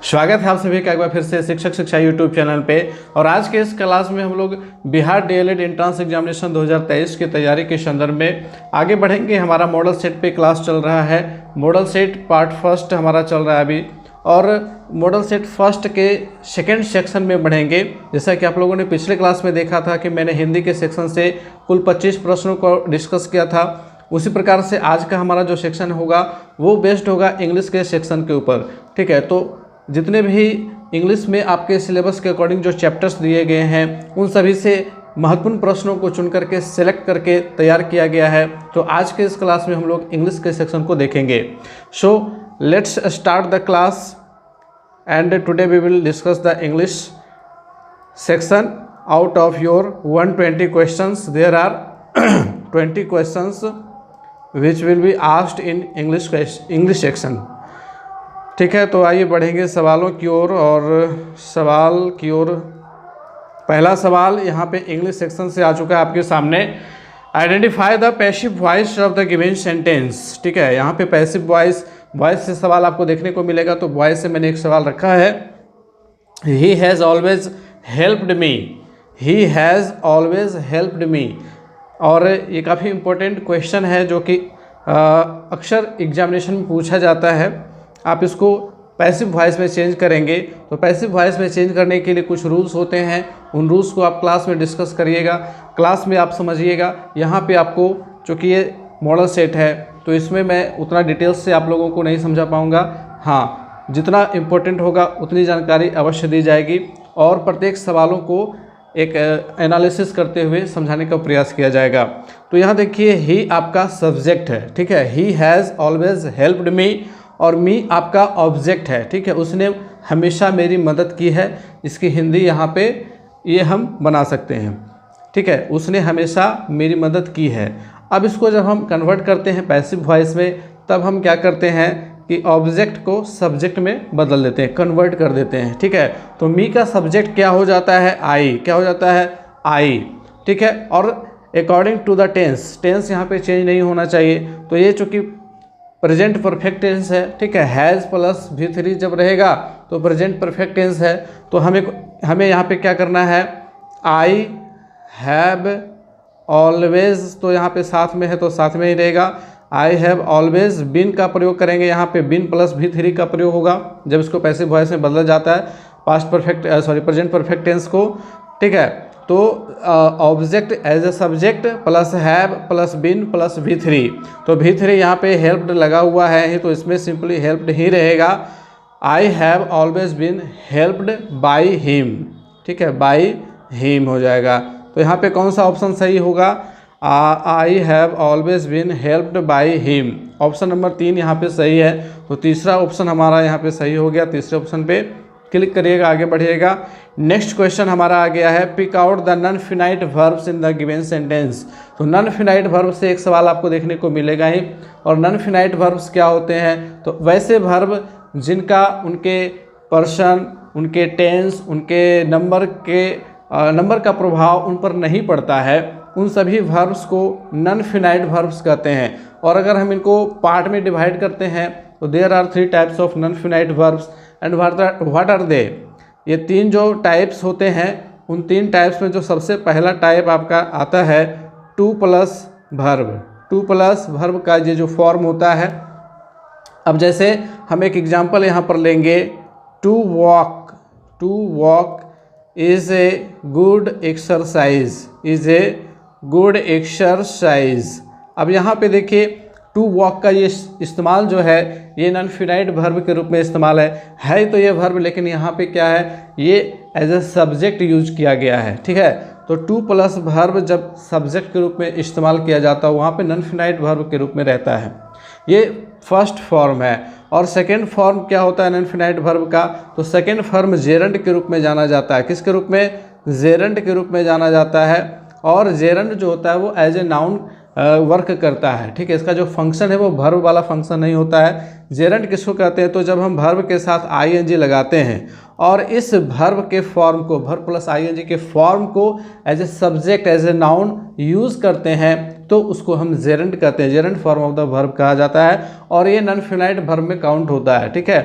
स्वागत है आप सभी का एक बार फिर से शिक्षक शिक्षा यूट्यूब चैनल पे। और आज के इस क्लास में हम लोग बिहार डीएलएड एंट्रेंस एग्जामिनेशन 2023 की तैयारी के संदर्भ में आगे बढ़ेंगे। हमारा मॉडल सेट पे क्लास चल रहा है। मॉडल सेट पार्ट फर्स्ट हमारा चल रहा है अभी, और मॉडल सेट फर्स्ट के सेकेंड सेक्शन में बढ़ेंगे। जैसा कि आप लोगों ने पिछले क्लास में देखा था कि मैंने हिंदी के सेक्शन से कुल 25 प्रश्नों को डिस्कस किया था, उसी प्रकार से आज का हमारा जो सेक्शन होगा वो बेस्ड होगा इंग्लिश के सेक्शन के ऊपर। ठीक है, तो जितने भी इंग्लिश में आपके सिलेबस के अकॉर्डिंग जो चैप्टर्स दिए गए हैं उन सभी से महत्वपूर्ण प्रश्नों को चुन करके सेलेक्ट करके तैयार किया गया है। तो आज के इस क्लास में हम लोग इंग्लिश के सेक्शन को देखेंगे। So let's start the class and today we will discuss the English section. Out of your 120 questions there are 20 questions which will be asked in English section. ठीक है, तो आइए बढ़ेंगे सवालों की ओर। और सवाल की ओर पहला सवाल यहाँ पे इंग्लिश सेक्शन से आ चुका है आपके सामने। Identify the passive voice of the given sentence. ठीक है, यहाँ पे पैसिव वॉइस से सवाल आपको देखने को मिलेगा। तो वॉइस से मैंने एक सवाल रखा है, he has always helped me. He has always helped me. और ये काफ़ी इम्पोर्टेंट क्वेश्चन है जो कि अक्सर एग्जामिनेशन में पूछा जाता है। आप इसको पैसिव वॉइस में चेंज करेंगे तो पैसिव वॉइस में चेंज करने के लिए कुछ रूल्स होते हैं। उन रूल्स को आप क्लास में डिस्कस करिएगा, क्लास में आप समझिएगा। यहाँ पे आपको चूँकि ये मॉडल सेट है तो इसमें मैं उतना डिटेल्स से आप लोगों को नहीं समझा पाऊँगा। हाँ, जितना इम्पोर्टेंट होगा उतनी जानकारी अवश्य दी जाएगी और प्रत्येक सवालों को एक एनालिसिस करते हुए समझाने का प्रयास किया जाएगा। तो यहाँ देखिए, ही आपका सब्जेक्ट है। ठीक है, he has always helped me और मी आपका ऑब्जेक्ट है। ठीक है, उसने हमेशा मेरी मदद की है। इसकी हिंदी यहाँ पे ये हम बना सकते हैं। ठीक है, उसने हमेशा मेरी मदद की है। अब इसको जब हम कन्वर्ट करते हैं पैसिव वॉइस में तब हम क्या करते हैं कि ऑब्जेक्ट को सब्जेक्ट में बदल देते हैं, कन्वर्ट कर देते हैं। ठीक है, तो मी का सब्जेक्ट क्या हो जाता है, आई। क्या हो जाता है, आई। ठीक है, और अकॉर्डिंग टू द टेंस यहाँ पे चेंज नहीं होना चाहिए। तो ये चूँकि प्रेजेंट परफेक्ट टेंस है। ठीक है, हैज़ प्लस V3 जब रहेगा तो प्रेजेंट परफेक्ट टेंस है। तो हमें यहाँ पे क्या करना है, आई हैव ऑलवेज, तो यहाँ पे साथ में है तो साथ में ही रहेगा। आई हैव ऑलवेज बीन का प्रयोग करेंगे, यहाँ पे बीन प्लस V3 का प्रयोग होगा जब इसको पैसिव वॉइस में बदला जाता है प्रेजेंट परफेक्ट टेंस को। ठीक है, तो object as a subject plus have plus been plus V3। तो V3 यहाँ पे हेल्प्ड लगा हुआ है तो इसमें सिंपली हेल्प्ड ही रहेगा। I have always been helped by him. ठीक है, बाई हिम हो जाएगा। तो यहाँ पे कौन सा ऑप्शन सही होगा, I have always been helped by him. Option number 3 यहाँ पे सही है। तो तीसरा ऑप्शन हमारा यहाँ पे सही हो गया। तीसरे ऑप्शन पे क्लिक करिएगा, आगे बढ़िएगा। नेक्स्ट क्वेश्चन हमारा आ गया है, pick out the non finite verbs in the given sentence. तो नॉन फिनाइट वर्ब से एक सवाल आपको देखने को मिलेगा ही। और नॉन फिनाइट वर्ब्स क्या होते हैं, तो वैसे वर्ब जिनका उनके पर्सन, उनके टेंस, उनके नंबर का प्रभाव उन पर नहीं पड़ता है, उन सभी वर्ब्स को नॉन फिनाइट वर्ब्स कहते हैं। और अगर हम इनको पार्ट में डिवाइड करते हैं तो there are 3 types of non finite verbs and what are they. ये 3 जो टाइप्स होते हैं उन 3 टाइप्स में जो सबसे पहला टाइप आपका आता है टू प्लस वर्ब का ये जो फॉर्म होता है। अब जैसे हम एक एग्जांपल यहाँ पर लेंगे, to walk is a good exercise. अब यहाँ पे देखिए, टू वॉक का ये इस्तेमाल जो है ये नॉन फिनाइट वर्ब के रूप में इस्तेमाल है तो ये वर्ब, लेकिन यहाँ पे क्या है, ये एज ए सब्जेक्ट यूज किया गया है। ठीक है, तो टू प्लस वर्ब जब सब्जेक्ट के रूप में इस्तेमाल किया जाता है वहाँ पे नॉन फिनाइट वर्ब के रूप में रहता है। ये फर्स्ट फॉर्म है। और सेकेंड फॉर्म क्या होता है नॉन फिनाइट वर्ब का, तो सेकेंड फॉर्म जेरंड के रूप में जाना जाता है। किसके रूप में, जेरंड के रूप में जाना जाता है। और जेरंड जो होता है वो एज ए नाउन वर्क करता है। ठीक है, इसका जो फंक्शन है वो वर्ब वाला फंक्शन नहीं होता है। जेरंड किसको कहते हैं, तो जब हम वर्ब के साथ ING लगाते हैं और इस वर्ब के फॉर्म को, वर्ब प्लस ING के फॉर्म को as a subject, as a noun use करते हैं तो उसको हम जेरंड कहते हैं। Gerund form of the verb कहा जाता है और ये नॉन फिनाइट वर्ब में काउंट होता है। ठीक है,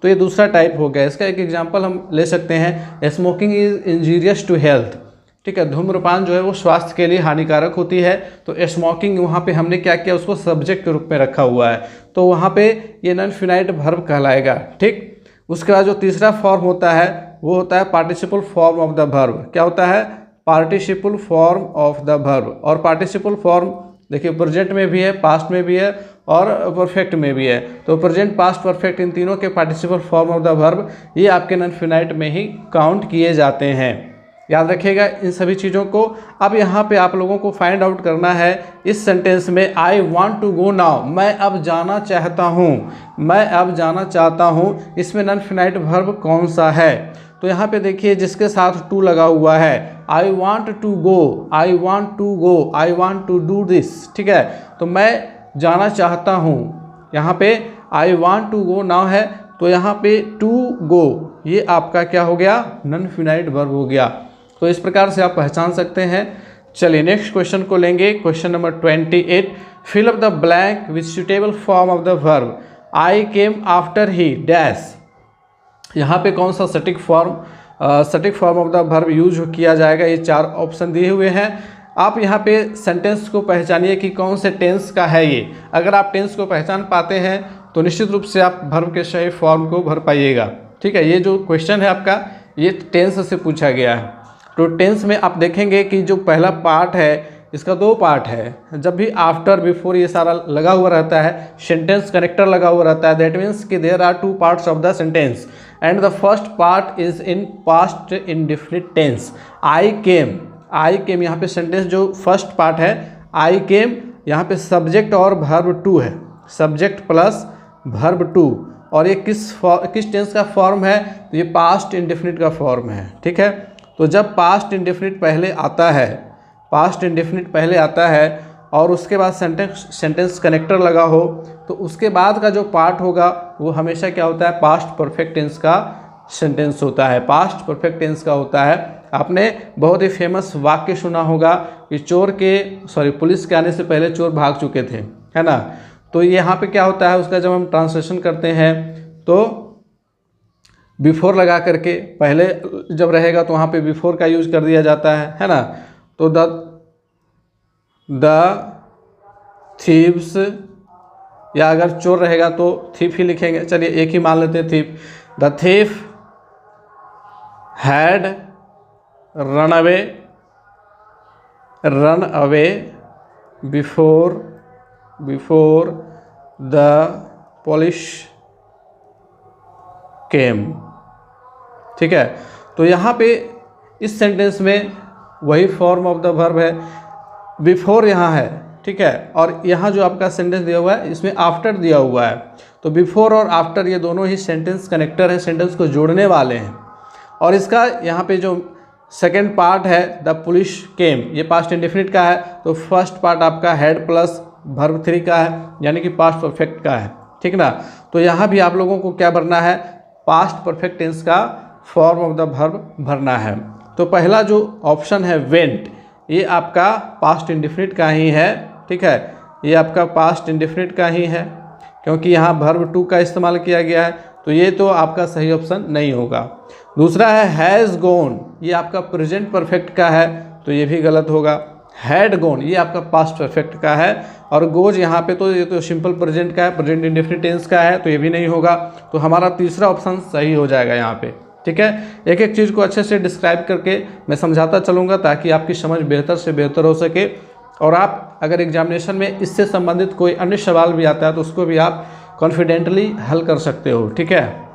तो ये दूसरा टाइप हो गया। इसका एक एग्जांपल हम ले सकते हैं, smoking is injurious to health. ठीक है, धूम्रपान जो है वो स्वास्थ्य के लिए हानिकारक होती है। तो स्मोकिंग वहाँ पे हमने क्या किया, उसको सब्जेक्ट के रूप में रखा हुआ है, तो वहाँ पे ये नॉन फिनाइट वर्ब कहलाएगा। ठीक, उसके बाद जो तीसरा फॉर्म होता है वो होता है participle form of the verb. क्या होता है, participle form of the verb. और पार्टिसिपल फॉर्म देखिए प्रेजेंट में भी है, पास्ट में भी है और परफेक्ट में भी है। तो प्रेजेंट, पास्ट, परफेक्ट इन तीनों के participle form of the verb ये आपके नॉन फिनाइट में ही काउंट किए जाते हैं। याद रखिएगा इन सभी चीज़ों को। अब यहाँ पे आप लोगों को फाइंड आउट करना है इस सेंटेंस में, I want to go now, मैं अब जाना चाहता हूँ, मैं अब जाना चाहता हूँ, इसमें नॉन फिनाइट वर्ब कौन सा है। तो यहाँ पे देखिए जिसके साथ टू लगा हुआ है, I want to go, I want to go, I want to do this. ठीक है, तो मैं जाना चाहता हूँ, यहाँ पे I want to go now है, तो यहाँ पे टू गो ये आपका क्या हो गया, नॉन फिनाइट वर्ब हो गया। तो इस प्रकार से आप पहचान सकते हैं। चलिए नेक्स्ट क्वेश्चन को लेंगे, question number 28। Fill up the blank with suitable form of the verb, I came after he dash. यहाँ पे कौन सा सटीक form of the verb use किया जाएगा, ये चार ऑप्शन दिए हुए हैं। आप यहाँ पे सेंटेंस को पहचानिए कि कौन से टेंस का है ये। अगर आप टेंस को पहचान पाते हैं तो निश्चित रूप से आप वर्ब के सही फॉर्म को भर पाइएगा। ठीक है, ये जो क्वेश्चन है आपका ये टेंस से पूछा गया है। तो टेंस में आप देखेंगे कि जो पहला पार्ट है इसका दो पार्ट है। जब भी आफ्टर, बिफोर ये सारा लगा हुआ रहता है, सेंटेंस कनेक्टर लगा हुआ रहता है, दैट मीन्स कि there are two parts of the sentence and the first part is in past indefinite tense. I came यहाँ पे सेंटेंस जो फर्स्ट पार्ट है आई केम, यहाँ पे सब्जेक्ट और वर्ब टू है, सब्जेक्ट प्लस वर्ब टू। और ये किस टेंस का फॉर्म है, तो ये पास्ट इंडेफिनिट का फॉर्म है। ठीक है, तो जब पास्ट इंडेफिनिट पहले आता है, पास्ट इंडेफिनिट पहले आता है और उसके बाद सेंटेंस कनेक्टर लगा हो, तो उसके बाद का जो पार्ट होगा वो हमेशा क्या होता है, पास्ट परफेक्ट टेंस का सेंटेंस होता है, पास्ट परफेक्ट टेंस का होता है। आपने बहुत ही फेमस वाक्य सुना होगा कि पुलिस के आने से पहले चोर भाग चुके थे, है ना। तो यहाँ पे क्या होता है, उसका जब हम ट्रांसलेशन करते हैं तो बिफोर लगा करके, पहले जब रहेगा तो वहाँ पे बिफोर का यूज कर दिया जाता है ना। तो द थीव्स, या अगर चोर रहेगा तो थीफ ही लिखेंगे, चलिए एक ही मान लेते हैं thief. The thief had run away before the police केम। ठीक है, तो यहाँ पे इस सेंटेंस में वही फॉर्म ऑफ द वर्ब है, बिफोर यहाँ है। ठीक है, और यहाँ जो आपका सेंटेंस दिया हुआ है इसमें आफ्टर दिया हुआ है। तो बिफोर और आफ्टर ये दोनों ही सेंटेंस कनेक्टर हैं, सेंटेंस को जोड़ने वाले हैं। और इसका यहाँ पे जो सेकेंड पार्ट है द पुलिस केम, ये पास्ट इंडेफिनिट का है, तो फर्स्ट पार्ट आपका हैड प्लस वर्ब थ्री का है, यानी कि पास्ट परफेक्ट का है। ठीक ना, तो यहाँ भी आप लोगों को क्या भरना है, पास्ट परफेक्ट टेंस का फॉर्म ऑफ द वर्ब भरना है। तो पहला जो ऑप्शन है वेंट, ये आपका पास्ट इंडेफिनिट का ही है। ठीक है, ये आपका पास्ट इंडेफिनिट का ही है क्योंकि यहाँ वर्ब टू का इस्तेमाल किया गया है, तो ये तो आपका सही ऑप्शन नहीं होगा। दूसरा है हैज़ गोन, ये आपका प्रेजेंट परफेक्ट का है, तो ये भी गलत होगा। हैड गोन ये आपका पास्ट परफेक्ट का है, और गोज यहाँ पे तो ये तो सिंपल प्रेजेंट का है, प्रेजेंट इंडेफिनिट टेंस का है, तो ये भी नहीं होगा। तो हमारा तीसरा ऑप्शन सही हो जाएगा यहाँ पे। ठीक है, एक एक चीज़ को अच्छे से डिस्क्राइब करके मैं समझाता चलूँगा ताकि आपकी समझ बेहतर से बेहतर हो सके, और आप अगर एग्जामिनेशन में इससे संबंधित कोई अन्य सवाल भी आता है तो उसको भी आप कॉन्फिडेंटली हल कर सकते हो। ठीक है,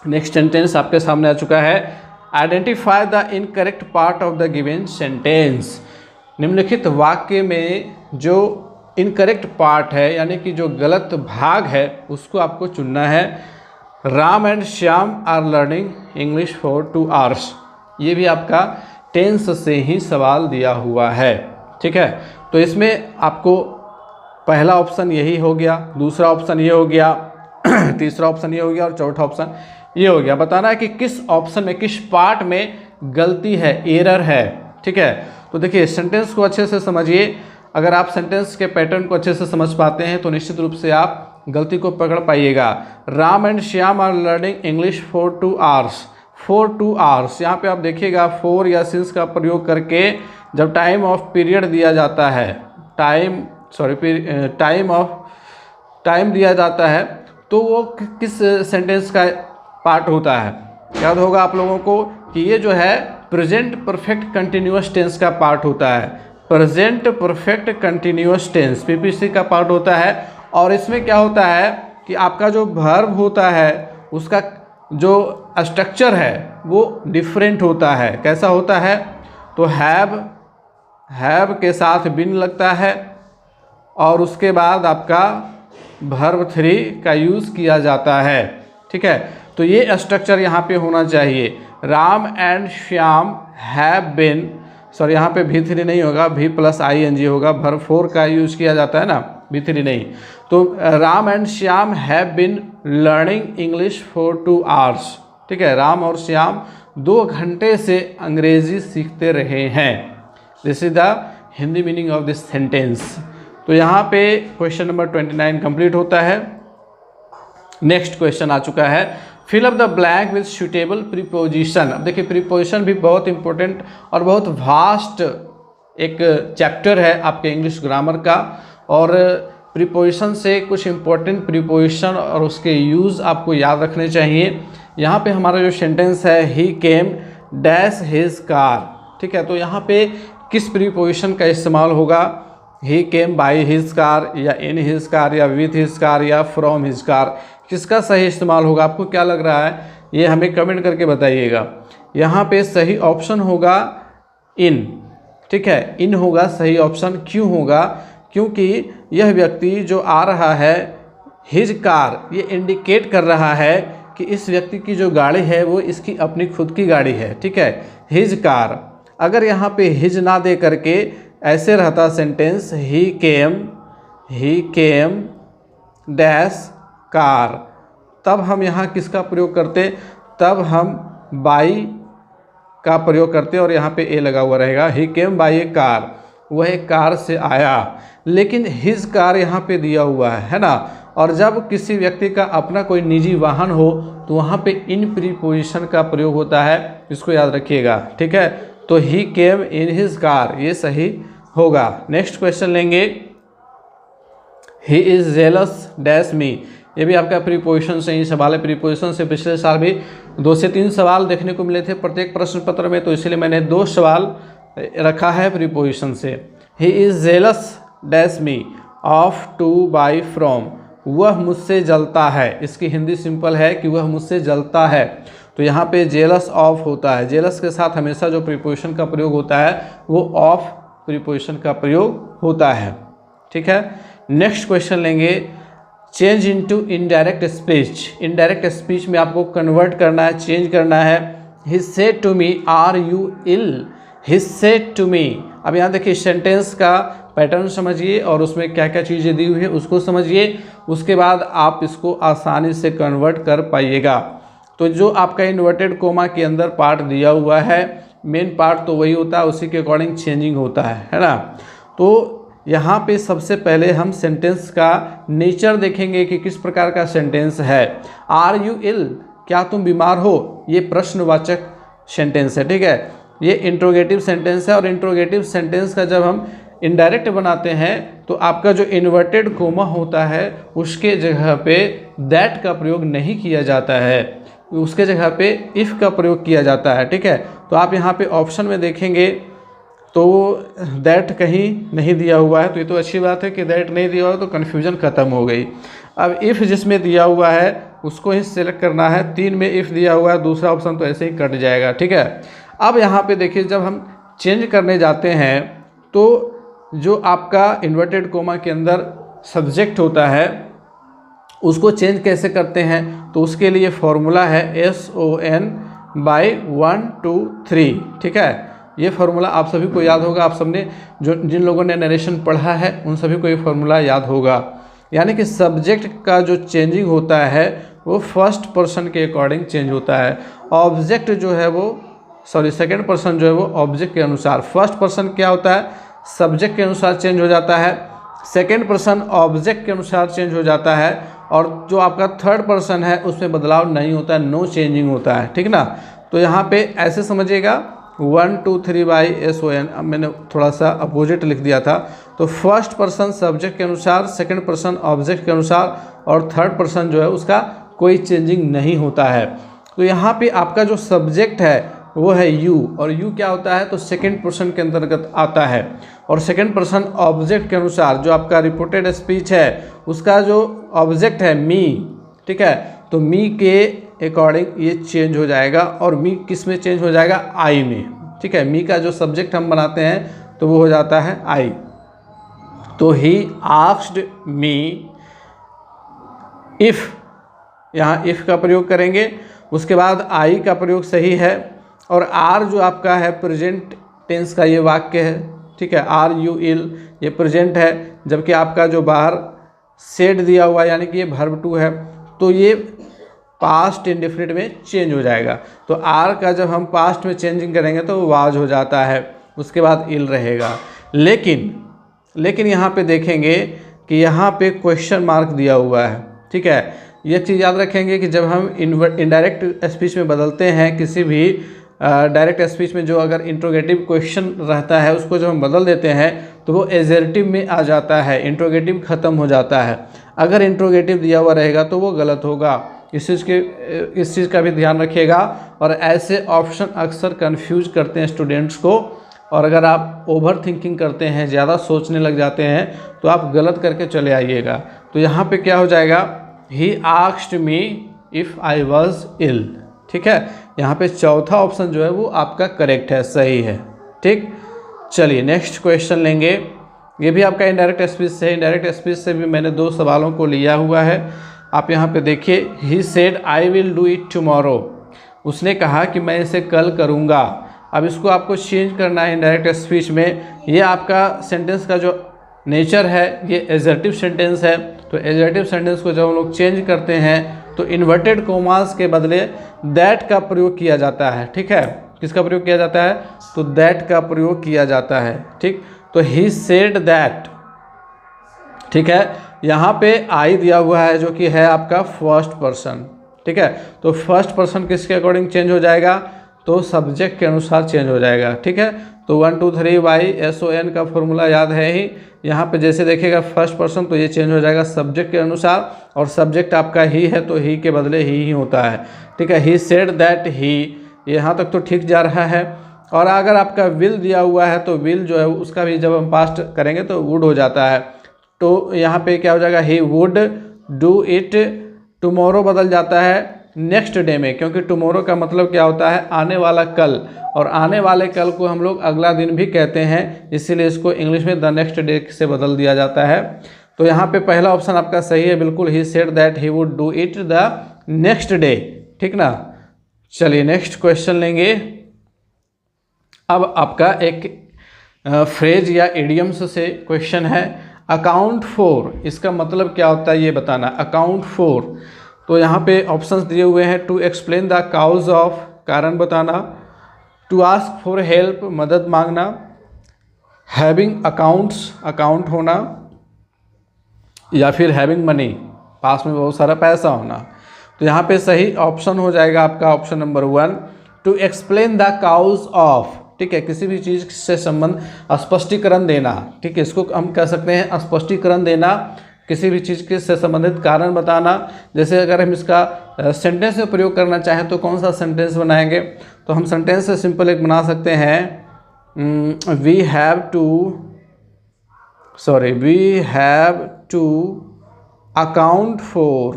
नेक्स्ट सेंटेंस आपके सामने आ चुका है, identify the incorrect part of the given sentence. निम्नलिखित वाक्य में जो इनकरेक्ट पार्ट है, यानी कि जो गलत भाग है, उसको आपको चुनना है। Ram and Shyam are learning English for 2 hours, ये भी आपका टेंस से ही सवाल दिया हुआ है। ठीक है, तो इसमें आपको पहला ऑप्शन यही हो गया, दूसरा ऑप्शन ये हो गया, तीसरा ऑप्शन ये हो गया और चौथा ऑप्शन ये हो गया। बताना है कि किस ऑप्शन में, किस पार्ट में गलती है, एरर है। ठीक है, तो देखिए सेंटेंस को अच्छे से समझिए। अगर आप सेंटेंस के पैटर्न को अच्छे से समझ पाते हैं तो निश्चित रूप से आप गलती को पकड़ पाइएगा। Ram and Shyam are learning English for 2 hours. For 2 hours, यहाँ पे आप देखिएगा फॉर या सिंस का प्रयोग करके जब टाइम ऑफ पीरियड दिया जाता है, टाइम दिया जाता है, तो वो किस सेंटेंस का पार्ट होता है? याद होगा आप लोगों को कि ये जो है प्रेजेंट परफेक्ट कंटिन्यूअस टेंस का पार्ट होता है। Present perfect continuous tense PPC का पार्ट होता है। और इसमें क्या होता है कि आपका जो वर्ब होता है उसका जो स्ट्रक्चर है वो डिफरेंट होता है। कैसा होता है? तो हैव के साथ बिन लगता है और उसके बाद आपका वर्ब 3 का यूज़ किया जाता है। ठीक है, तो ये स्ट्रक्चर यहाँ पे होना चाहिए। Ram and Shyam have been, sorry यहाँ पे V3 नहीं होगा, V + ing होगा, वर्ब 4 का यूज़ किया जाता है ना, V3 नहीं। तो Ram and Shyam have been learning English for 2 hours. ठीक है, राम और श्याम 2 घंटे से अंग्रेजी सीखते रहे हैं। This is the Hindi meaning of this sentence. तो यहाँ पे क्वेश्चन नंबर 29 कंप्लीट होता है। नेक्स्ट क्वेश्चन आ चुका है, fill up the blank with suitable preposition. अब देखिए प्रीपोजिशन भी बहुत इंपॉर्टेंट और बहुत वास्ट एक चैप्टर है आपके इंग्लिश ग्रामर का, और प्रीपोजिशन से कुछ इंपॉर्टेंट प्रीपोजिशन और उसके यूज़ आपको याद रखने चाहिए। यहाँ पे हमारा जो सेंटेंस है, ही केम डैश हिज कार। ठीक है, तो यहाँ पे किस प्रीपोजिशन का इस्तेमाल होगा? ही केम बाई हिज कार, या इन हिज कार, या विथ हिज कार, या फ्रॉम हिज कार, किसका सही इस्तेमाल होगा? आपको क्या लग रहा है ये हमें कमेंट करके बताइएगा। यहाँ पे सही ऑप्शन होगा इन। ठीक है, इन होगा सही ऑप्शन। क्यों होगा? क्योंकि यह व्यक्ति जो आ रहा है, हिज कार, ये इंडिकेट कर रहा है कि इस व्यक्ति की जो गाड़ी है वो इसकी अपनी खुद की गाड़ी है। ठीक है, हिज कार। अगर यहाँ पे हिज ना दे करके ऐसे रहता सेंटेंस, ही केम डैश कार, तब हम यहाँ किसका प्रयोग करते? तब हम बाई का प्रयोग करते और यहाँ पे ए लगा हुआ रहेगा। ही केम बाई ए कार, वह एक कार से आया। लेकिन हिज कार यहाँ पे दिया हुआ है ना। और जब किसी व्यक्ति का अपना कोई निजी वाहन हो तो वहाँ पे इन प्रीपोजिशन का प्रयोग होता है, इसको याद रखिएगा। ठीक है, तो ही केम इन हिज कार, ये सही होगा। नेक्स्ट क्वेश्चन लेंगे, ही इज जेलस डैश मी। ये भी आपका प्रीपोजिशन से ही सवाल है। प्रीपोजिशन से पिछले साल भी 2 से 3 सवाल देखने को मिले थे प्रत्येक प्रश्न पत्र में, तो इसलिए मैंने 2 सवाल रखा है प्रीपोजिशन से। He is jealous dash me of two by from, वह मुझसे जलता है। इसकी हिंदी सिंपल है कि वह मुझसे जलता है। तो यहाँ पे जेलस ऑफ होता है। जेलस के साथ हमेशा जो प्रीपोजिशन का प्रयोग होता है वो ऑफ प्रीपोजिशन का प्रयोग होता है। ठीक है, नेक्स्ट क्वेश्चन लेंगे, change into indirect speech. Indirect speech में आपको कन्वर्ट करना है, चेंज करना है। He said to me are you ill, he said to me. अब यहाँ देखिए सेंटेंस का पैटर्न समझिए और उसमें क्या क्या चीज़ें दी हुई है उसको समझिए, उसके बाद आप इसको आसानी से कन्वर्ट कर पाइएगा। तो जो आपका इन्वर्टेड कोमा के अंदर पार्ट दिया हुआ है, मेन पार्ट तो वही होता है, उसी के अकॉर्डिंग चेंजिंग होता है ना। तो यहाँ पे सबसे पहले हम सेंटेंस का नेचर देखेंगे कि किस प्रकार का सेंटेंस है। आर यू इल, क्या तुम बीमार हो, ये प्रश्नवाचक सेंटेंस है। ठीक है, ये इंट्रोगेटिव सेंटेंस है। और इंट्रोगेटिव सेंटेंस का जब हम इनडायरेक्ट बनाते हैं तो आपका जो इन्वर्टेड कोमा होता है उसके जगह पे दैट का प्रयोग नहीं किया जाता है, उसके जगह पे इफ़ का प्रयोग किया जाता है। ठीक है, तो आप यहाँ पे ऑप्शन में देखेंगे तो दैट कहीं नहीं दिया हुआ है, तो ये तो अच्छी बात है कि दैट नहीं दिया हुआ, तो कन्फ्यूजन ख़त्म हो गई। अब इफ़ जिसमें दिया हुआ है उसको ही सिलेक्ट करना है। 3 में इफ़ दिया हुआ है, दूसरा ऑप्शन तो ऐसे ही कट जाएगा। ठीक है, अब यहाँ पे देखिए जब हम चेंज करने जाते हैं तो जो आपका इन्वर्टेड कोमा के अंदर सब्जेक्ट होता है उसको चेंज कैसे करते हैं, तो उसके लिए फॉर्मूला है SON/1 2 3। ठीक है, ये फार्मूला आप सभी को याद होगा। आप सबने जिन लोगों ने नरेशन पढ़ा है उन सभी को ये फार्मूला याद होगा। यानी कि सब्जेक्ट का जो चेंजिंग होता है वो फर्स्ट पर्सन के अकॉर्डिंग चेंज होता है। ऑब्जेक्ट जो है वो सेकंड पर्सन जो है वो ऑब्जेक्ट के अनुसार, फर्स्ट पर्सन क्या होता है सब्जेक्ट के अनुसार चेंज हो जाता है। सेकेंड पर्सन ऑब्जेक्ट के अनुसार चेंज हो जाता है, और जो आपका थर्ड पर्सन है उसमें बदलाव नहीं होता है, नो चेंजिंग होता है, ठीक ना। तो यहाँ पे ऐसे समझिएगा 1 2 3 बाई SON, अब मैंने थोड़ा सा अपोजिट लिख दिया था। तो फर्स्ट पर्सन सब्जेक्ट के अनुसार, सेकंड पर्सन ऑब्जेक्ट के अनुसार, और थर्ड पर्सन जो है उसका कोई चेंजिंग नहीं होता है। तो यहाँ पे आपका जो सब्जेक्ट है वो है यू, और यू क्या होता है तो सेकंड पर्सन के अंतर्गत आता है। और सेकंड पर्सन ऑब्जेक्ट के अनुसार जो आपका रिपोर्टेड स्पीच है उसका जो ऑब्जेक्ट है मी, ठीक है, तो मी के अकॉर्डिंग ये चेंज हो जाएगा, और मी किस में चेंज हो जाएगा, आई में, ठीक है। मी का जो सब्जेक्ट हम बनाते हैं तो वो हो जाता है आई। तो ही आस्क्ड मी इफ़, यहाँ इफ़ का प्रयोग करेंगे, उसके बाद आई का प्रयोग सही है, और आर जो आपका है प्रेजेंट टेंस का ये वाक्य है, ठीक है, आर यू इल ये प्रेजेंट है, जबकि आपका जो बाहर सेड दिया हुआ यानी कि ये वर्ब टू है, तो ये पास्ट इंडेफिनिट में चेंज हो जाएगा। तो आर का जब हम पास्ट में चेंजिंग करेंगे तो वाज हो जाता है, उसके बाद इल रहेगा। लेकिन यहाँ पे देखेंगे कि यहाँ पे क्वेश्चन मार्क दिया हुआ है, ठीक है। ये चीज़ याद रखेंगे कि जब हम इनडायरेक्ट स्पीच में बदलते हैं, किसी भी डायरेक्ट स्पीच में जो अगर इंट्रोगेटिव क्वेश्चन रहता है उसको जब हम बदल देते हैं तो वो एजर्टिव में आ जाता है, इंट्रोगेटिव ख़त्म हो जाता है। अगर इंट्रोगेटिव दिया हुआ रहेगा तो वो गलत होगा, इस चीज़ का भी ध्यान रखिएगा। और ऐसे ऑप्शन अक्सर कंफ्यूज करते हैं स्टूडेंट्स को, और अगर आप ओवर थिंकिंग करते हैं, ज़्यादा सोचने लग जाते हैं, तो आप गलत करके चले आइएगा। तो यहाँ पे क्या हो जाएगा, he asked me if I was ill, ठीक है। यहाँ पे चौथा ऑप्शन जो है वो आपका करेक्ट है, सही है, ठीक। चलिए नेक्स्ट क्वेश्चन लेंगे। ये भी आपका इनडायरेक्ट स्पीच से है। इनडायरेक्ट स्पीच से भी मैंने 2 सवालों को लिया हुआ है। आप यहाँ पे देखिए, he said I will do it tomorrow, उसने कहा कि मैं इसे कल करूँगा। अब इसको आपको चेंज करना है इनडायरेक्ट स्पीच में। ये आपका सेंटेंस का जो नेचर है ये एजर्टिव सेंटेंस है। तो एजर्टिव सेंटेंस को जब हम लोग चेंज करते हैं तो इन्वर्टेड कोमास के बदले दैट का प्रयोग किया जाता है, ठीक है। किसका प्रयोग किया जाता है, तो दैट का प्रयोग किया जाता है, ठीक। तो ही सेड दैट, ठीक है। यहाँ पे आई दिया हुआ है जो कि है आपका फर्स्ट पर्सन, ठीक है। तो फर्स्ट पर्सन किसके अकॉर्डिंग चेंज हो जाएगा, तो सब्जेक्ट के अनुसार चेंज हो जाएगा, ठीक है। तो 1 2 3 बाई SON का फॉर्मूला याद है ही। यहाँ पे जैसे देखिएगा फर्स्ट पर्सन तो ये चेंज हो जाएगा सब्जेक्ट के अनुसार, और सब्जेक्ट आपका ही है तो ही के बदले ही होता है, ठीक है। ही सेड दैट ही, यहाँ तक तो ठीक जा रहा है। और अगर आपका विल दिया हुआ है तो विल जो है उसका भी जब हम पास्ट करेंगे तो वुड हो जाता है। तो यहाँ पे क्या हो जाएगा, he would do it, tomorrow बदल जाता है नेक्स्ट डे में, क्योंकि टुमारो का मतलब क्या होता है, आने वाला कल, और आने वाले कल को हम लोग अगला दिन भी कहते हैं, इसीलिए इसको इंग्लिश में द नेक्स्ट डे से बदल दिया जाता है। तो यहाँ पे पहला ऑप्शन आपका सही है बिल्कुल, he said that he would do it the next day, ठीक ना। चलिए नेक्स्ट क्वेश्चन लेंगे। अब आपका एक फ्रेज या इडियम्स से क्वेश्चन है, अकाउंट फॉर, इसका मतलब क्या होता है ये बताना। अकाउंट फॉर, तो यहाँ पे ऑप्शंस दिए हुए हैं, to explain the cause of, कारण बताना, टू आस्क फॉर हेल्प, मदद मांगना, हैविंग अकाउंट्स, अकाउंट होना, या फिर हैविंग मनी, पास में बहुत सारा पैसा होना। तो यहाँ पे सही ऑप्शन हो जाएगा आपका option number 1, to explain the cause of, ठीक है। किसी भी चीज़ से संबंध, स्पष्टीकरण देना, ठीक है, इसको हम कह सकते हैं स्पष्टीकरण देना, किसी भी चीज़ के से संबंधित कारण बताना। जैसे अगर हम इसका सेंटेंस में प्रयोग करना चाहें तो कौन सा सेंटेंस बनाएंगे, तो हम सेंटेंस से सिंपल एक बना सकते हैं, we have to account for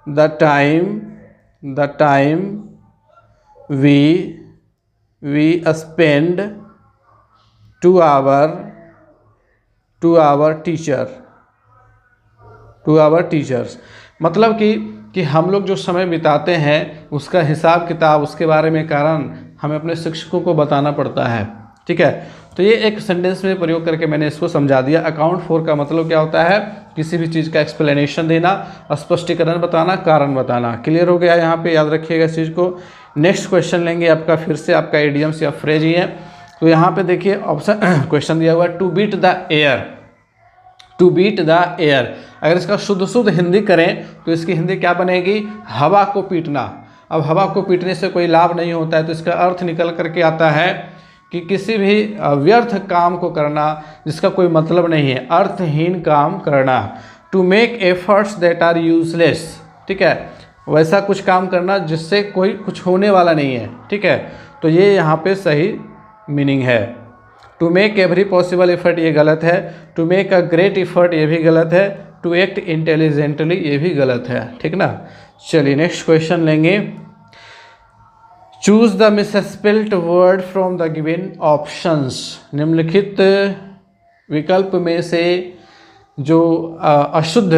the time we spend to our teachers, मतलब कि हम लोग जो समय बिताते हैं उसका हिसाब किताब, उसके बारे में कारण हमें अपने शिक्षकों को बताना पड़ता है, ठीक है। तो ये एक सेंटेंस में प्रयोग करके मैंने इसको समझा दिया। अकाउंट फॉर का मतलब क्या होता है, किसी भी चीज़ का एक्सप्लेनेशन देना, स्पष्टीकरण बताना, कारण बताना। क्लियर हो गया, यहाँ पे याद रखिएगा इस चीज़ को। नेक्स्ट क्वेश्चन लेंगे आपका, फिर से आपका इडियम्स या फ्रेज ही है। तो यहाँ पे देखिए ऑप्शन क्वेश्चन दिया हुआ है to beat the air, to beat the air. अगर इसका शुद्ध शुद्ध हिंदी करें तो इसकी हिंदी क्या बनेगी, हवा को पीटना। अब हवा को पीटने से कोई लाभ नहीं होता है, तो इसका अर्थ निकल करके आता है कि किसी भी व्यर्थ काम को करना जिसका कोई मतलब नहीं है, अर्थहीन काम करना। To make efforts that are useless, ठीक है, वैसा कुछ काम करना जिससे कोई कुछ होने वाला नहीं है, ठीक है। तो ये यहाँ पे सही मीनिंग है। To make every possible effort ये गलत है। To make a great effort ये भी गलत है। टू एक्ट इंटेलिजेंटली ये भी गलत है, ठीक ना। चलिए नेक्स्ट क्वेश्चन लेंगे। Choose the misspelled word from the given options. निम्नलिखित विकल्प में से जो अशुद्ध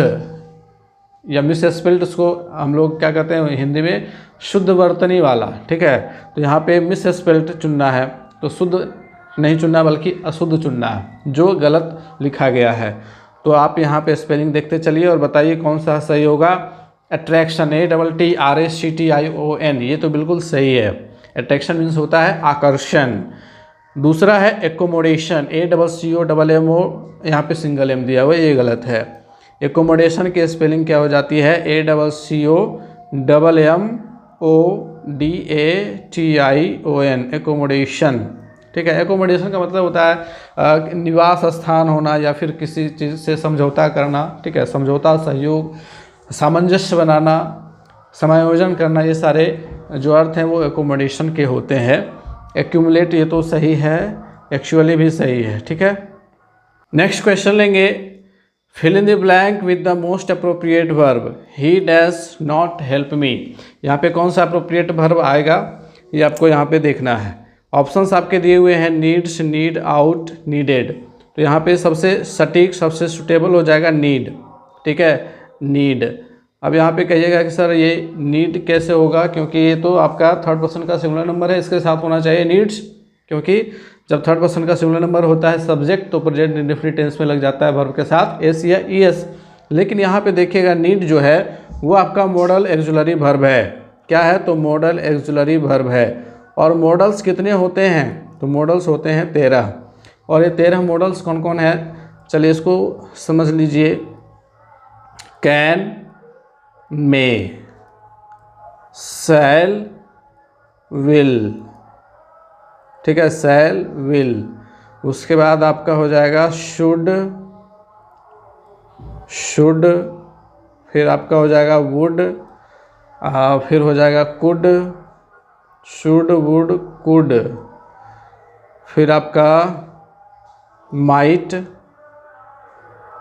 या मिसस्पेल्ड, उसको हम लोग क्या कहते हैं हिंदी में, शुद्ध वर्तनी वाला, ठीक है। तो यहाँ पे मिसस्पेल्ड चुनना है, तो शुद्ध नहीं चुनना बल्कि अशुद्ध चुनना है जो गलत लिखा गया है। तो आप यहाँ पे स्पेलिंग देखते चलिए और बताइए कौन सा सही होगा। अट्रैक्शन, ATTRACTION, ये तो बिल्कुल सही है। अट्रैक्शन मीन्स होता है आकर्षण। दूसरा है एकोमोडेशन, ACCOMMO, यहाँ पे सिंगल एम दिया हुआ, ये गलत है। एकोमोडेशन की स्पेलिंग क्या हो जाती है, ACCOMMODATION, एकोमोडेशन, ठीक है। एकोमोडेशन का मतलब होता है निवास स्थान होना या फिर किसी चीज़ से समझौता करना, ठीक है। समझौता, सहयोग, सामंजस्य बनाना, समायोजन करना, ये सारे जो अर्थ हैं वो एकोमोडेशन के होते हैं। एक्यूमुलेट ये तो सही है, एक्चुअली भी सही है, ठीक है। नेक्स्ट क्वेश्चन लेंगे। Fill in the blank with the most appropriate verb. He dash not help me. यहाँ पे कौन सा अप्रोप्रिएट वर्ब आएगा ये आपको यहाँ पे देखना है। ऑप्शंस आपके दिए हुए हैं नीड्स, नीड, आउट, नीडेड। तो यहाँ पे सबसे सटीक, सबसे सुटेबल हो जाएगा नीड, ठीक है, नीड। अब यहाँ पे कहिएगा कि सर ये नीड कैसे होगा, क्योंकि ये तो आपका थर्ड पर्सन का सिंगुलर नंबर है, इसके साथ होना चाहिए नीड्स, क्योंकि जब थर्ड पर्सन का सिंगुलर नंबर होता है सब्जेक्ट तो प्रेजेंट इंडेफिनिट टेंस में लग जाता है वर्ब के साथ एस या ईएस। लेकिन यहाँ पे देखिएगा नीड जो है वो आपका मॉडल एक्सुलरी वर्ब है। क्या है, तो मॉडल एक्सुलरी वर्ब है। और मॉडल्स कितने होते हैं, तो मॉडल्स होते हैं 13। और ये 13 मॉडल्स कौन कौन है, चलिए इसको समझ लीजिए। कैन, मे, शैल, विल, ठीक है, शैल, विल। उसके बाद आपका हो जाएगा शुड, फिर आपका हो जाएगा वुड, फिर हो जाएगा कुड, शुड, वुड, कुड। फिर आपका माइट,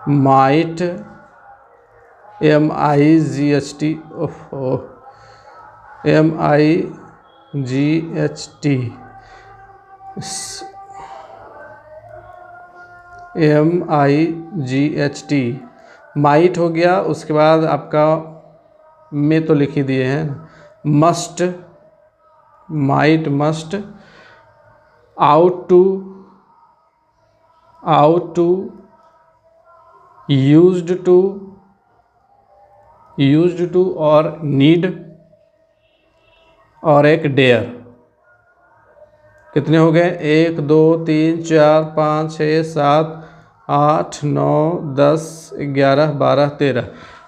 MIGHT, MIGHT, माइट हो गया। उसके बाद आपका में तो लिख ही दिए हैं, must, might, must. Ought to, used to और नीड, और एक डेयर। कितने हो गए, 1 2 3 4 5 6 7 8 9 10 11 12 13।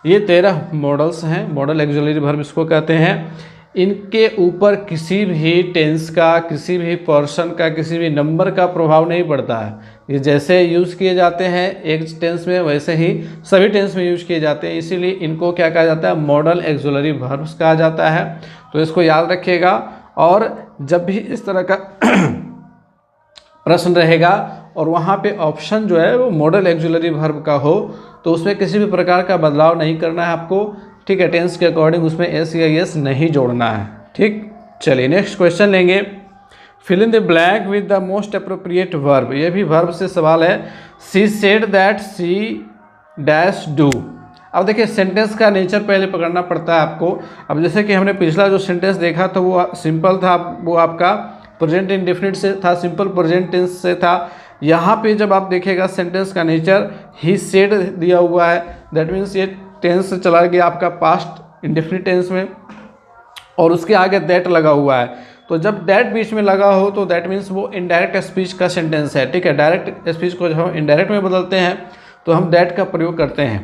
ये 13 मॉडल्स हैं, मॉडल एक्सुलरी वर्ब इसको कहते हैं। इनके ऊपर किसी भी टेंस का, किसी भी पर्सन का, किसी भी नंबर का प्रभाव नहीं पड़ता है। ये जैसे यूज़ किए जाते हैं एक टेंस में वैसे ही सभी टेंस में यूज किए जाते हैं, इसीलिए इनको क्या कहा जाता है, मॉडल एक्सुलरी वर्ब्स कहा जाता है। तो इसको याद रखिएगा। और जब भी इस तरह का प्रश्न रहेगा और वहाँ पे ऑप्शन जो है वो मॉडल एक्सुलरी वर्ब का हो तो उसमें किसी भी प्रकार का बदलाव नहीं करना है आपको, ठीक है। टेंस के अकॉर्डिंग उसमें एस या एस नहीं जोड़ना है, ठीक। चलिए नेक्स्ट क्वेश्चन लेंगे। Fill in the blank with the most appropriate verb. ये भी वर्ब से सवाल है। She said that she dash do. अब देखिए सेंटेंस का नेचर पहले पकड़ना पड़ता है आपको। अब जैसे कि हमने पिछला जो सेंटेंस देखा तो वो सिंपल था, वो आपका प्रेजेंट इंडेफिनिट से था, सिंपल प्रेजेंट टेंस से था। यहाँ पे जब आप देखिएगा सेंटेंस का नेचर ही सेड दिया हुआ है, दैट मीन्स ये टेंस से चला गया आपका पास्ट इंडेफिनिट टेंस में और उसके आगे दैट लगा हुआ है। तो जब दैट बीच में लगा हो तो दैट मीन्स वो इनडायरेक्ट स्पीच का सेंटेंस है, ठीक है। डायरेक्ट स्पीच को जब हम इनडायरेक्ट में बदलते हैं तो हम दैट का प्रयोग करते हैं।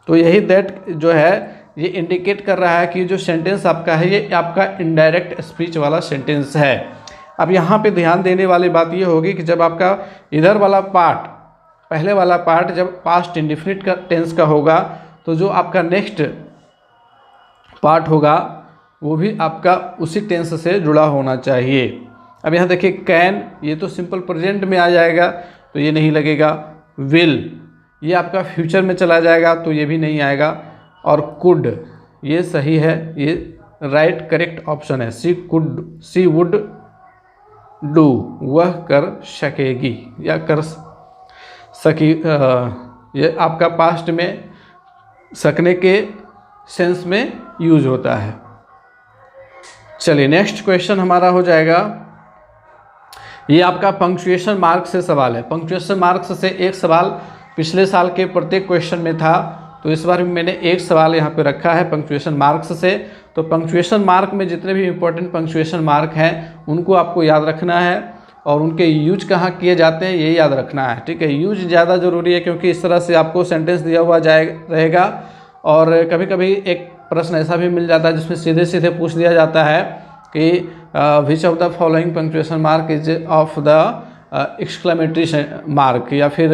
तो यही दैट जो है ये इंडिकेट कर रहा है कि जो सेंटेंस आपका है ये आपका इनडायरेक्ट स्पीच वाला सेंटेंस है। अब यहाँ पे ध्यान देने वाली बात ये होगी कि जब आपका इधर वाला पार्ट, पहले वाला पार्ट जब पास्ट इंडिफिनिट का टेंस का होगा तो जो आपका नेक्स्ट पार्ट होगा वो भी आपका उसी टेंस से जुड़ा होना चाहिए। अब यहाँ देखिए कैन, ये तो सिंपल प्रेजेंट में आ जाएगा तो ये नहीं लगेगा। विल, ये आपका फ्यूचर में चला जाएगा तो ये भी नहीं आएगा। और कुड, ये सही है, ये राइट करेक्ट ऑप्शन है। सी वुड डू, वह कर सकेगी या कर सकी, ये आपका पास्ट में सकने के सेंस में यूज होता है। चलिए नेक्स्ट क्वेश्चन हमारा हो जाएगा, ये आपका पंक्चुएशन मार्क से सवाल है। पंक्चुएशन मार्क्स से एक सवाल पिछले साल के प्रत्येक क्वेश्चन में था, तो इस बार भी मैंने एक सवाल यहाँ पे रखा है पंक्चुएशन मार्क्स से। तो पंक्चुएशन मार्क में जितने भी इंपॉर्टेंट पंक्चुएशन मार्क हैं उनको आपको याद रखना है और उनके यूज कहाँ किए जाते हैं ये याद रखना है, ठीक है। यूज ज़्यादा ज़रूरी है क्योंकि इस तरह से आपको सेंटेंस दिया हुआ रहेगा और कभी कभी एक प्रश्न ऐसा भी मिल जाता है जिसमें सीधे सीधे पूछ दिया जाता है कि which of the following punctuation mark is of the exclamatory mark या फिर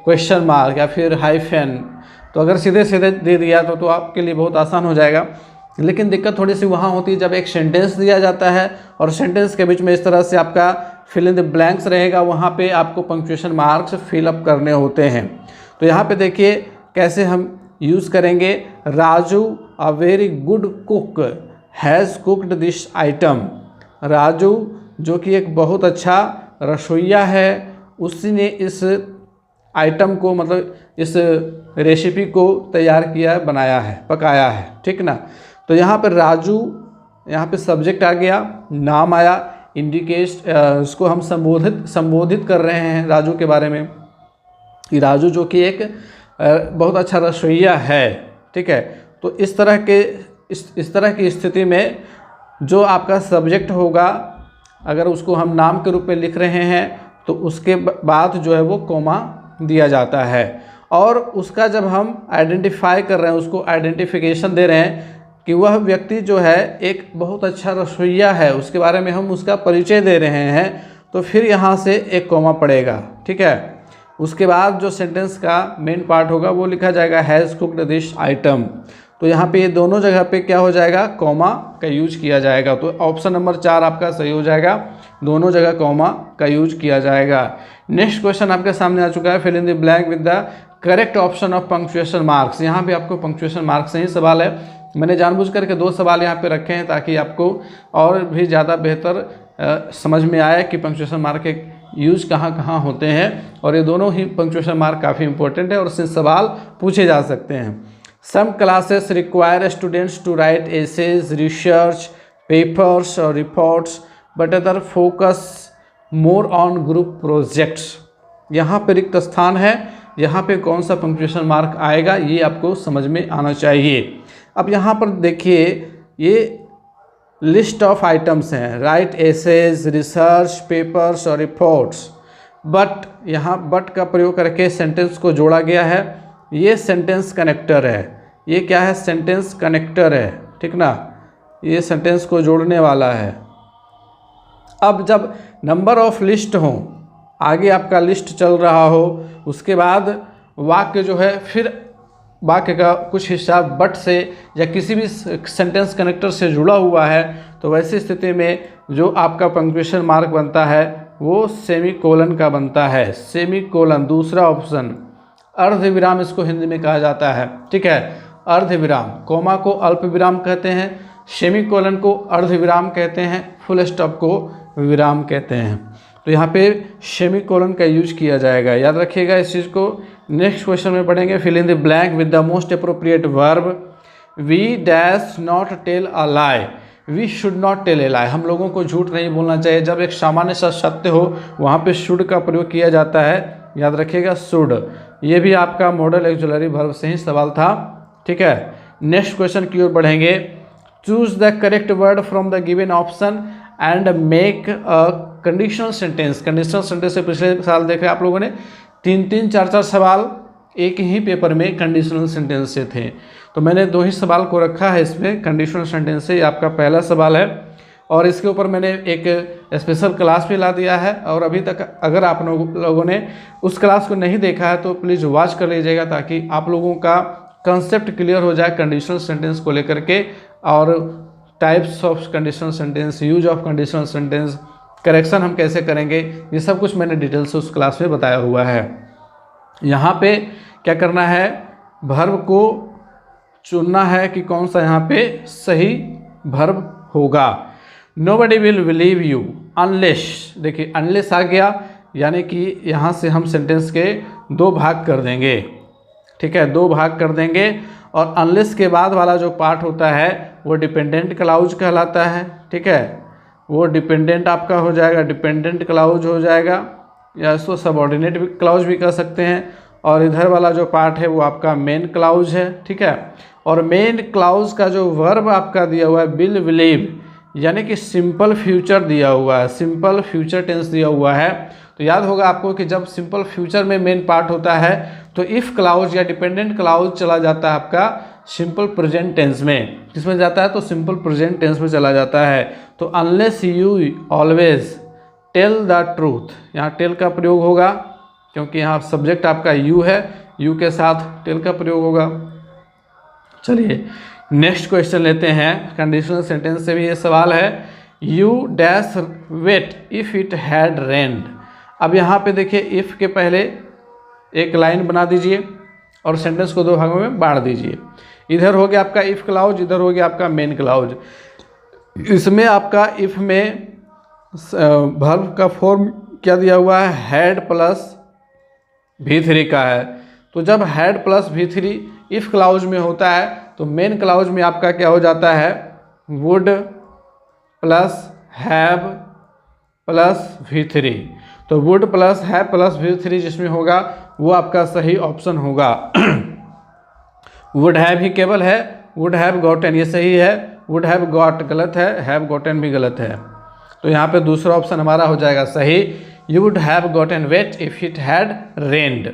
क्वेश्चन मार्क या फिर हाइफेन। तो अगर सीधे सीधे दे दिया तो आपके लिए बहुत आसान हो जाएगा। लेकिन दिक्कत थोड़ी सी वहाँ होती है जब एक सेंटेंस दिया जाता है और सेंटेंस के बीच में इस तरह से आपका फिल इन द ब्लैंक्स रहेगा, वहाँ पे आपको पंक्चुएशन मार्क्स फिल अप करने होते हैं। तो यहाँ पे देखिए कैसे हम यूज़ करेंगे। Raju a very good cook has cooked this item. Raju जो कि एक बहुत अच्छा रसोइया है, उसने इस आइटम को मतलब इस रेसिपी को तैयार किया है, बनाया है, पकाया है, ठीक ना। तो यहाँ पर राजू, यहाँ पे सब्जेक्ट आ गया, नाम आया, इंडिकेट उसको हम संबोधित कर रहे हैं राजू के बारे में कि राजू जो कि एक बहुत अच्छा रसोइया है, ठीक है। तो इस तरह की स्थिति में जो आपका सब्जेक्ट होगा अगर उसको हम नाम के रूप में लिख रहे हैं तो उसके बाद जो है वो कॉमा दिया जाता है और उसका जब हम आइडेंटिफाई कर रहे हैं, उसको आइडेंटिफिकेशन दे रहे हैं कि वह व्यक्ति जो है एक बहुत अच्छा रसोइया है, उसके बारे में हम उसका परिचय दे रहे हैं, तो फिर यहाँ से एक कॉमा पड़ेगा, ठीक है। उसके बाद जो सेंटेंस का मेन पार्ट होगा वो लिखा जाएगा हैज़ कुक्ड दिस आइटम। तो यहाँ पे ये दोनों जगह पे क्या हो जाएगा, कॉमा का यूज किया जाएगा। तो ऑप्शन नंबर 4 आपका सही हो जाएगा, दोनों जगह कॉमा का यूज किया जाएगा। नेक्स्ट क्वेश्चन आपके सामने आ चुका है, fill in the blank with the correct option of punctuation marks. यहाँ पे आपको पंक्चुएशन मार्क्स से ही सवाल है। मैंने जानबूझ करके 2 सवाल यहाँ पे रखे हैं ताकि आपको और भी ज़्यादा बेहतर समझ में आए कि पंक्चुएशन मार्क के यूज कहाँ कहाँ होते हैं और ये दोनों ही पंक्चुएशन मार्क काफ़ी इंपॉर्टेंट है और उससे सवाल पूछे जा सकते हैं। Some classes require students to write essays, research papers और reports but other focus more on group projects. यहाँ पे रिक्त स्थान है, यहाँ पे कौन सा पंक्चुएशन मार्क आएगा ये आपको समझ में आना चाहिए। अब यहाँ पर देखिए ये लिस्ट ऑफ आइटम्स हैं, राइट एसेज, रिसर्च पेपर्स और रिपोर्ट्स, बट यहाँ बट का प्रयोग करके सेंटेंस को जोड़ा गया है। ये सेंटेंस कनेक्टर है, ये क्या है, सेंटेंस कनेक्टर है, ठीक ना, ये सेंटेंस को जोड़ने वाला है। अब जब नंबर ऑफ लिस्ट हो, आगे आपका लिस्ट चल रहा हो, उसके बाद वाक्य जो है फिर वाक्य का कुछ हिस्सा बट से या किसी भी सेंटेंस कनेक्टर से जुड़ा हुआ है, तो वैसी स्थिति में जो आपका पंक्चुएशन मार्क बनता है वो सेमीकोलन का बनता है। सेमीकोलन दूसरा ऑप्शन, अर्धविराम इसको हिंदी में कहा जाता है, ठीक है। अर्धविराम, कोमा को अल्प विराम कहते हैं, सेमीकोलन को अर्धविराम कहते हैं, फुल स्टॉप को विराम कहते हैं। तो यहाँ पे सेमीकोलन का यूज किया जाएगा, याद रखिएगा इस चीज़ को। नेक्स्ट क्वेश्चन में पढ़ेंगे, fill in the blank with the most appropriate verb. We dash not tell a lie, we should not tell a lie. हम लोगों को झूठ नहीं बोलना चाहिए। जब एक सामान्य सा सत्य हो वहाँ पे शुड का प्रयोग किया जाता है, याद रखिएगा शुड। ये भी आपका मॉडल एक्जुलरी वर्ब से ही सवाल था, ठीक है। नेक्स्ट क्वेश्चन की ओर बढ़ेंगे, choose the correct word from the given option and make a conditional sentence. Conditional sentence से पिछले साल देख रहे आप लोगों ने 3-3, 4-4 सवाल एक ही पेपर में कंडीशनल सेंटेंस से थे, तो मैंने 2 ही सवाल को रखा है इसमें कंडीशनल सेंटेंस से। ये आपका पहला सवाल है और इसके ऊपर मैंने एक स्पेशल क्लास भी ला दिया है, और अभी तक अगर आप लोगों ने उस क्लास को नहीं देखा है तो प्लीज़ वॉच कर लीजिएगा, ताकि आप लोगों का कंसेप्ट क्लियर हो जाए कंडीशनल सेंटेंस को लेकर के, और types of conditional sentence, use of conditional sentence, correction हम कैसे करेंगे, ये सब कुछ मैंने डिटेल से उस क्लास में बताया हुआ है। यहाँ पे क्या करना है, वर्ब को चुनना है कि कौन सा यहाँ पे सही वर्ब होगा। Nobody will believe you unless, देखिए unless आ गया, यानी कि यहाँ से हम सेंटेंस के 2 भाग कर देंगे, ठीक है, 2 भाग कर देंगे। और unless के बाद वाला जो पार्ट होता है वो डिपेंडेंट क्लाउज कहलाता है, ठीक है, वो डिपेंडेंट आपका हो जाएगा, डिपेंडेंट क्लाउज हो जाएगा, या इसको सबऑर्डिनेट क्लाउज भी कह सकते हैं। और इधर वाला जो पार्ट है वो आपका मेन क्लाउज है, ठीक है। और मेन क्लाउज का जो वर्ब आपका दिया हुआ है विल बिलीव, यानी कि सिंपल फ्यूचर दिया हुआ है, सिंपल फ्यूचर टेंस दिया हुआ है। तो याद होगा आपको कि जब सिंपल फ्यूचर में मेन पार्ट होता है तो इफ़ क्लाउज या डिपेंडेंट क्लाउज चला जाता है आपका सिंपल प्रेजेंट टेंस में। किसमें जाता है, तो सिंपल प्रेजेंट टेंस में चला जाता है। तो unless you always tell the truth, यहाँ टेल का प्रयोग होगा, क्योंकि यहाँ सब्जेक्ट आपका यू है, यू के साथ टेल का प्रयोग होगा। चलिए नेक्स्ट क्वेश्चन लेते हैं, कंडीशनल सेंटेंस से भी ये सवाल है। You dash wet if it had rained. अब यहाँ पे देखिए इफ़ के पहले एक लाइन बना दीजिए और सेंटेंस को 2 भागों में बांट दीजिए। इधर हो गया आपका इफ़ क्लाउज, इधर हो गया आपका मेन क्लाउज। इसमें आपका इफ़ में वर्ब का फॉर्म क्या दिया हुआ है, हैड प्लस V3 का है। तो जब had plus V3 if clause में होता है तो मेन क्लाउज में आपका क्या हो जाता है, would plus have plus V3। तो would plus have plus V3 जिसमें होगा वो आपका सही ऑप्शन होगा। वुड हैव ही केवल है, वुड हैव गॉटन ये सही है, वुड हैव गॉट गलत है, हैव गॉटन भी गलत है। तो यहाँ पे दूसरा ऑप्शन हमारा हो जाएगा सही, you would have gotten wet if it had rained.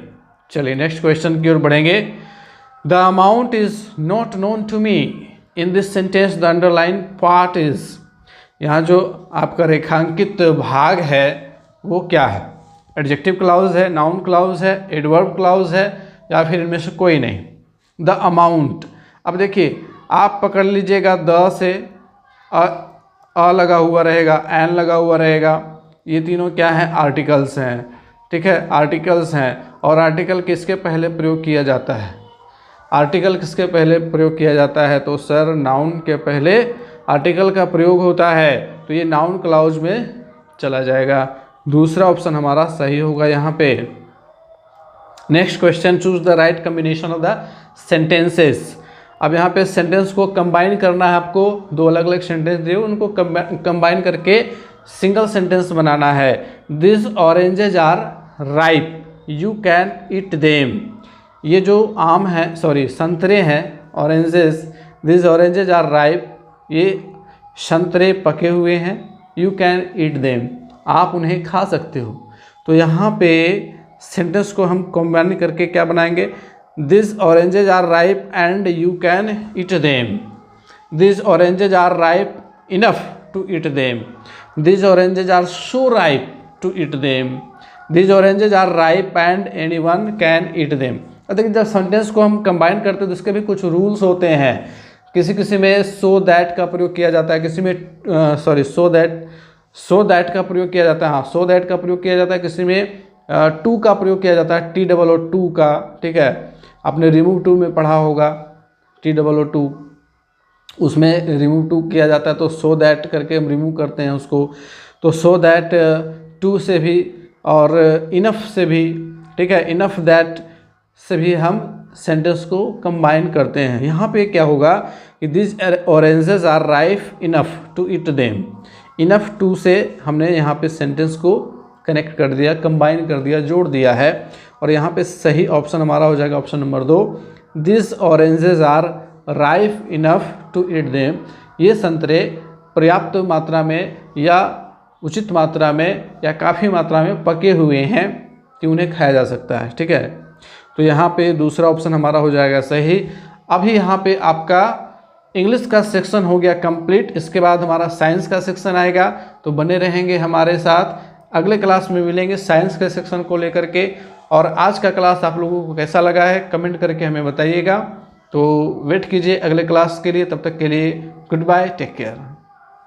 चलिए नेक्स्ट क्वेश्चन की ओर बढ़ेंगे। The amount is not known to me in this sentence the underline part is. यहाँ जो आपका रेखांकित भाग है वो क्या है, एडजेक्टिव क्लाउज है, नाउन क्लाउज है, एडवर्ब क्लाउज है, या फिर इनमें से कोई नहीं। द अमाउंट, अब देखिए आप पकड़ लीजिएगा, द से अ लगा हुआ रहेगा, एन लगा हुआ रहेगा, ये तीनों क्या हैं, आर्टिकल्स हैं, ठीक है, आर्टिकल्स हैं। और आर्टिकल किसके पहले प्रयोग किया जाता है, आर्टिकल किसके पहले प्रयोग किया जाता है, तो सर नाउन के पहले आर्टिकल का प्रयोग होता है, तो ये नाउन क्लाउज में चला जाएगा। दूसरा ऑप्शन हमारा सही होगा यहाँ पे। Next question, choose the right combination of the sentences. अब यहाँ पे सेंटेंस को कंबाइन करना है आपको, 2 अलग अलग सेंटेंस दिए उनको कंबाइन करके सिंगल सेंटेंस बनाना है। This oranges are ripe you can eat them. ये जो आम है, सॉरी संतरे हैं, oranges, this oranges are ripe, ये संतरे पके हुए हैं, यू कैन ईट देम, आप उन्हें खा सकते हो। तो यहाँ पे सेंटेंस को हम कंबाइन करके क्या बनाएंगे, this oranges are ripe and you can eat them, this oranges are ripe enough to eat them, this oranges are so ripe to eat them, this oranges are ripe and anyone can eat them. देखिए जब sentence को हम combine करते हैं तो इसके भी कुछ रूल्स होते हैं। किसी किसी में सो दैट का प्रयोग किया जाता है, किसी में सो दैट का प्रयोग किया जाता है, हाँ सो दैट का प्रयोग किया जाता है, किसी में टू का प्रयोग किया जाता है, TOO का, ठीक है, आपने रिमूव टू में पढ़ा होगा, TOO उसमें रिमूव टू किया जाता है, तो सो दैट करके हम रिमूव करते हैं उसको। तो सो दैट टू से भी और इनफ से भी, ठीक है, इनफ दैट से भी हम सेंटेंस को कंबाइन करते हैं। यहाँ पे क्या होगा कि this oranges are ripe enough to eat them, enough to से हमने यहाँ पे सेंटेंस को कनेक्ट कर दिया, कंबाइन कर दिया, जोड़ दिया है। और यहाँ पे सही ऑप्शन हमारा हो जाएगा option number 2, this oranges are ripe enough to eat them. ये संतरे पर्याप्त मात्रा में या उचित मात्रा में या काफ़ी मात्रा में पके हुए हैं कि उन्हें खाया जा सकता है। ठीक है, तो यहाँ पे दूसरा ऑप्शन हमारा हो जाएगा सही। अभी यहाँ पे आपका इंग्लिश का सेक्शन हो गया कंप्लीट, इसके बाद हमारा साइंस का सेक्शन आएगा। तो बने रहेंगे हमारे साथ, अगले क्लास में मिलेंगे साइंस के सेक्शन को लेकर के। और आज का क्लास आप लोगों को कैसा लगा है कमेंट करके हमें बताइएगा। तो वेट कीजिए अगले क्लास के लिए, तब तक के लिए गुड बाय, टेक केयर।